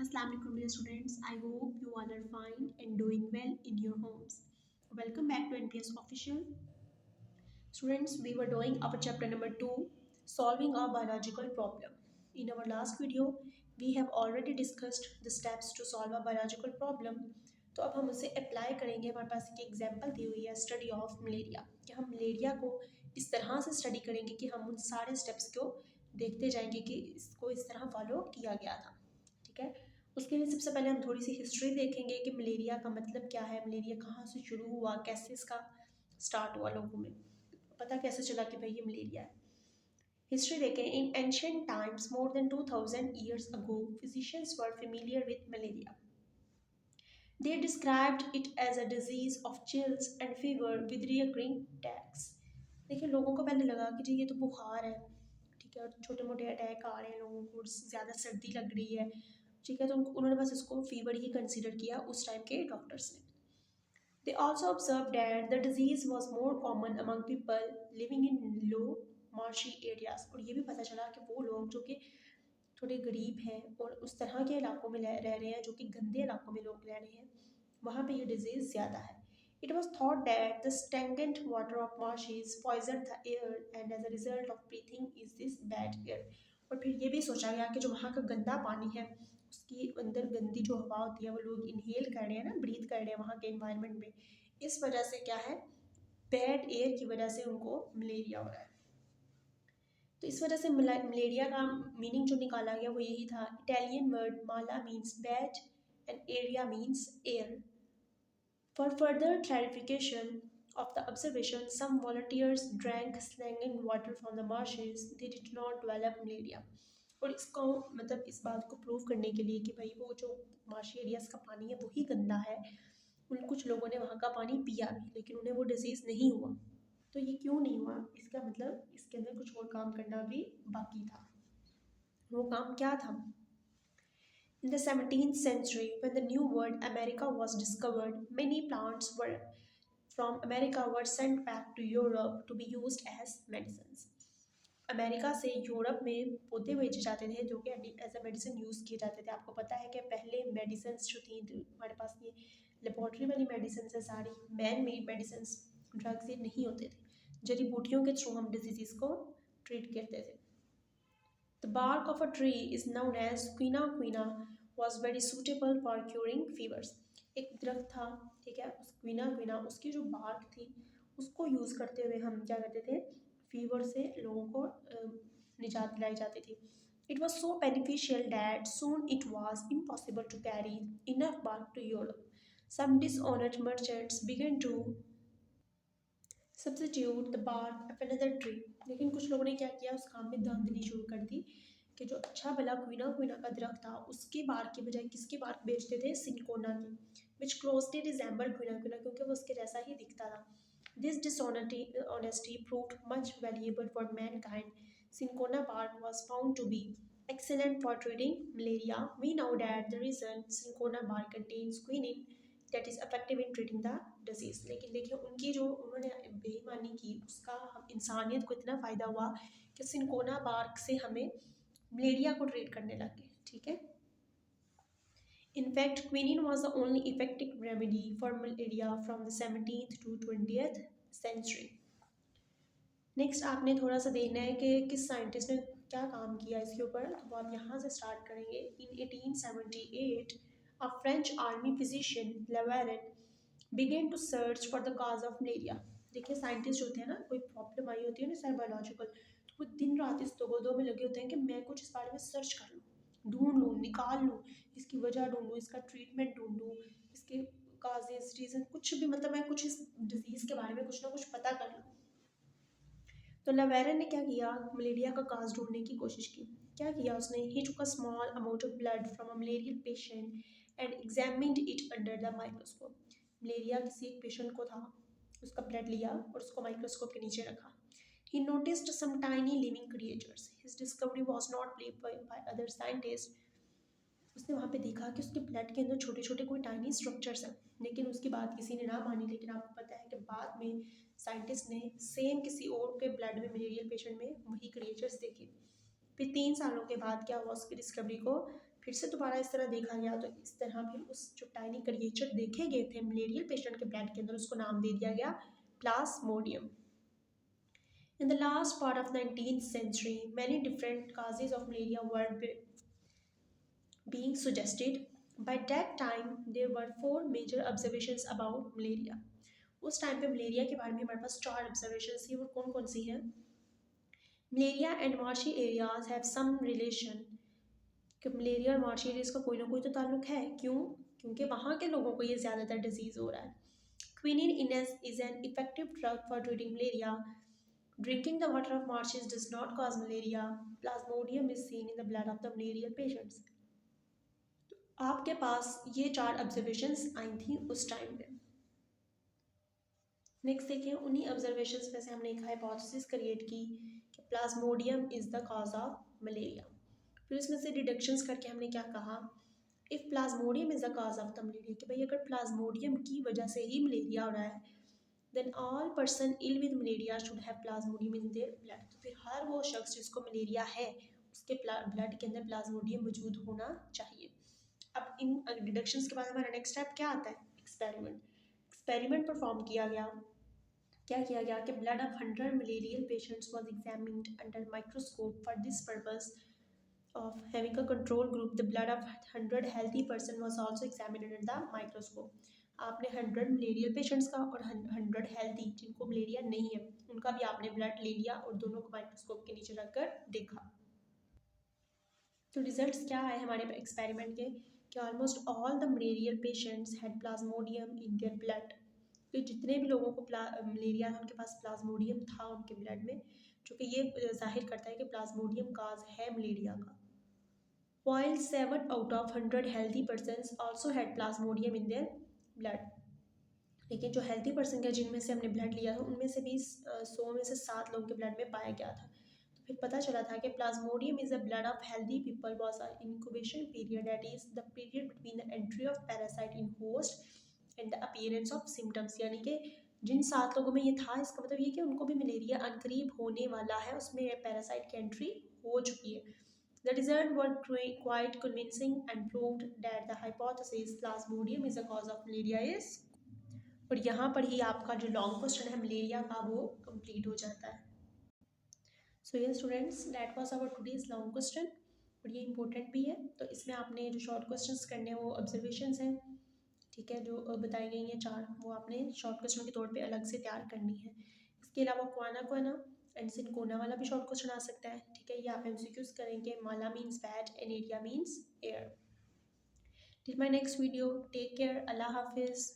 Assalamualaikum dear students. I hope you all are fine and doing well in your homes. Welcome back to NPS Official. Students, we were doing our chapter number 2, solving a biological problem. In our last video, we have already discussed the steps to solve a biological problem. तो अब हम उसे apply करेंगे. हमारे पास एक example दी हुई है study of malaria कि हम मलेरिया को इस तरह से स्टडी करेंगे कि हम उन सारे स्टेप्स को देखते जाएंगे कि इसको इस तरह फॉलो किया गया था. ठीक है. उसके लिए सबसे पहले हम थोड़ी सी हिस्ट्री देखेंगे कि मलेरिया का मतलब क्या है, मलेरिया कहाँ से शुरू हुआ, कैसे इसका स्टार्ट हुआ, लोगों में पता कैसे चला कि भाई ये मलेरिया है. हिस्ट्री देखें. इन ancient times more than 2000 years ago physicians were familiar with malaria. They described it as a disease of chills and fever with recurring attacks. देखिए लोगों को पहले लगा कि जी ये तो बुखार है, ठीक है, और छोटे मोटे अटैक आ रहे हैं, लोगों को ज़्यादा सर्दी लग रही है, ठीक है, तो उन्होंने बस इसको फीवर ही कंसीडर किया उस टाइम के डॉक्टर्स ने. They also observed that the disease was more common among people living in low marshy areas. और ये भी पता चला कि वो लोग जो कि थोड़े गरीब हैं और उस तरह के इलाकों में रह रहे हैं, जो कि गंदे इलाकों में लोग रह रहे हैं, वहाँ पे ये डिजीज़ ज़्यादा है. It was thought that the stagnant water of marshes poisoned the air and as a result of breathing is this bad air. और फिर ये भी सोचा गया कि जो वहाँ का गंदा पानी है उसकी अंदर गंदी जो हवा होती है वो लोग इनहेल कर रहे हैं ना, ब्रीथ कर रहे हैं वहाँ के इन्वायरमेंट में, इस वजह से क्या है, बैड एयर की वजह से उनको मलेरिया हो रहा है. तो इस वजह से मलेरिया का मीनिंग जो निकाला गया वो यही था. Italian word Mala means bad and एरिया means air. For further clarification of the observation, some volunteers drank stagnant water from the marshes. They did not develop malaria. और इसको मतलब इस बात को प्रूव करने के लिए कि भाई वो जो मार्शी एरियाज का पानी है वही गंदा है, उन कुछ लोगों ने वहाँ का पानी पिया भी लेकिन उन्हें वो डिजीज़ नहीं हुआ. तो ये क्यों नहीं हुआ, इसका मतलब इसके अंदर कुछ और काम करना भी बाकी था. वो काम क्या था? In the 17th century, when the New World America was discovered, many plants from America were sent back to Europe to be used as medicines. America से यूरोप में पौधे भेजे जाते थे जो कि एज अ मेडिसिन यूज़ किए जाते थे. आपको पता है कि पहले मेडिसिन जो थी हमारे पास ये लेबॉर्ट्री वाली मेडिसिन है, सारी मैन मेड मेडिसिन, ड्रग्स ये नहीं होते थे, जड़ी बूटियों के थ्रू हम डिजीज़ को ट्रीट करते थे. The bark of a tree is known as quina quina was very suitable for curing fevers. एक दरख्त था, ठीक है, उस क्वीना क्वीना उसकी जो बार्क थी उसको यूज़ करते हुए हम क्या करते थे, फीवर से लोगों को निजात दिलाई जाती थी. It was so beneficial that soon it was impossible to carry enough bark to Europe. Some dishonest merchants began to substitute the bark of another tree. लेकिन कुछ लोगों ने क्या किया, उस काम में धांधली शुरू कर दी कि जो अच्छा भला क्वीना क्वीना का दरख्त था उसके बार्क की बजाय किसकी बार्क बेचते थे, सिनकोना की, विच क्लोजली रिजेंबल क्वीना क्वीना, क्योंकि वो उसके जैसा ही दिखता था. This dishonesty proved much valuable for mankind. Cinchona bark was found to be excellent for treating malaria. We know that the reason cinchona bark contains quinine that is effective in treating the disease. लेकिन देखिए उनकी जो उन्होंने बेईमानी की उसका हम इंसानियत को इतना फ़ायदा हुआ कि सिनकोना बार्क से हमें मलेरिया को ट्रीट करने लगे. ठीक है. In fact, quinine was the only effective remedy for malaria from the 17th to 20th century. Next आपने थोड़ा सा देखना है कि किस साइंटिस्ट ने क्या काम किया इसके ऊपर, तो आप यहाँ से स्टार्ट करेंगे. इन 1878 a French army physician Lavarin began to search for the cause of malaria. देखिए साइंटिस्ट होते हैं ना, कोई प्रॉब्लम आई होती है ना सर बायोलॉजिकल, तो वो दिन रात इस दो में लगे होते हैं कि मैं कुछ इस बारे में सर्च कर लूँ, ढूंढ लूँ, निकाल लूँ, इसकी वजह ढूंढूँ, इसका ट्रीटमेंट ढूंढूँ, इसके काजेस रीज़न कुछ भी, मतलब मैं कुछ इस डिजीज़ के बारे में कुछ ना कुछ पता कर लूँ. तो लवेरन ने क्या किया, मलेरिया का काज ढूंढने की कोशिश की. क्या किया उसने, he took a small amount of blood from a malarial patient and examined it under the microscope. Malaria किसी एक पेशेंट को था, उसका ब्लड लिया और उसको माइक्रोस्कोप के नीचे रखा. He noticed some tiny living creatures. His discovery was not believed by other scientists. उसने वहाँ पे देखा कि उसके ब्लड के अंदर छोटे छोटे कोई टाइनी स्ट्रक्चर्स हैं, लेकिन उसकी बात किसी ने ना मानी. लेकिन आपको पता है कि बाद में साइंटिस्ट ने सेम किसी और के ब्लड में मलेरियल पेशेंट में वही क्रिएचर्स देखे. फिर 3 सालों के बाद क्या हुआ, उसकी डिस्कवरी को फिर से दोबारा इस तरह देखा गया, तो इस तरह फिर उस जो टाइनी क्रिएचर देखे गए थे मलेरियल पेशेंट के ब्लड के अंदर, उसको नाम दे दिया गया Plasmodium. In the last part of 19th century, many different causes of malaria were being suggested. By that time, there were four major observations about malaria. उस टाइम पे मलेरिया के बारे में हमारे पास चार ऑब्जर्वेशन थी. वो कौन कौन सी हैं? Malaria and marshy areas have some relation. कि मलेरिया और मार्शी एरियाज का कोई ना कोई तो ताल्लुक है. क्यों? क्योंकि वहाँ के लोगों को ये ज़्यादातर डिजीज़ हो रहा है. Quinine is an effective drug for treating malaria. Drinking the water of marshes does not cause malaria. Plasmodium is seen in the blood of the malarial patients. आपके पास ये चार ऑब्जर्वेशंस आई थी उस टाइम पे. नेक्स्ट देखिए, उन्हीं ऑब्जर्वेशंस में से हमने एक हाइपोथेसिस क्रिएट की कि Plasmodium is the cause of malaria. फिर इसमें से डिडक्शंस करके हमने क्या कहा, if Plasmodium is the cause of the malaria, कि भाई अगर प्लाज्मोडियम की वजह से ही मलेरिया हो रहा है, then all person ill with malaria should have plasmodium in their blood. तो फिर हर वो शख्स जिसको मलेरिया है उसके ब्लड के अंदर प्लाज्मोडियम मौजूद होना चाहिए. अब इन डिडक्शंस के बाद हमारा नेक्स्ट स्टेप क्या आता है? एक्सपेरिमेंट. एक्सपेरिमेंट परफॉर्म किया गया. क्या किया गया कि blood of 100 malarial patients was examined under microscope. For this purpose of having a control group, the blood of 100 healthy person was also examined under the microscope. आपने 100 मलेरियल पेशेंट्स का और 100 healthy जिनको मलेरिया नहीं है उनका भी आपने blood ले लिया और दोनों को माइक्रोस्कोप के नीचे रखकर देखा. तो रिजल्ट्स क्या आए हमारे एक्सपेरिमेंट के कि almost all the malarial patients had Plasmodium in their blood. तो जितने भी लोगों को मलेरिया था उनके पास प्लाज्मोडियम था उनके ब्लड में, जो कि ये जाहिर करता है कि प्लाज्मोडियम काज है मलेरिया का. While 7 out of 100 healthy persons also had plasmodium in their blood. लेकिन जो हेल्थी पर्सन के जिनमें से हमने ब्लड लिया था उनमें से भी 100 में से 7 लोगों के ब्लड में पाया गया था. तो फिर पता चला था कि Plasmodium is the blood of healthy people was a incubation period, that is the period between the entry of parasite in host and the appearance of symptoms. यानी कि जिन 7 लोगों में ये था, इसका मतलब ये कि उनको भी मलेरिया अनकरीब होने वाला है, उसमें पैरासाइट की एंट्री हो चुकी है. The results were quite convincing and proved that the hypothesis Plasmodium is the cause of malaria is. और यहाँ पर ही आपका जो लॉन्ग क्वेश्चन है मलेरिया का वो कंप्लीट हो जाता है. सो ये students, that was our today's long question. और ये इंपॉर्टेंट भी है. तो इसमें आपने जो शॉर्ट क्वेश्चंस करने हैं वो ऑब्जर्वेशंस हैं, ठीक है, जो बताई गई हैं चार, वो आपने शॉर्ट क्वेश्चन के तौर पे अलग से तैयार करनी है. इसके अलावा क्वाना एंड सिनकोना वाला भी शॉर्ट क्वेश्चन आ सकता है, ठीक है. ये आप एमसीक्यूज करेंगे. माला मीन्स बैट एंड एरिया means air. Till my next video, take care. अल्लाह हाफिज़.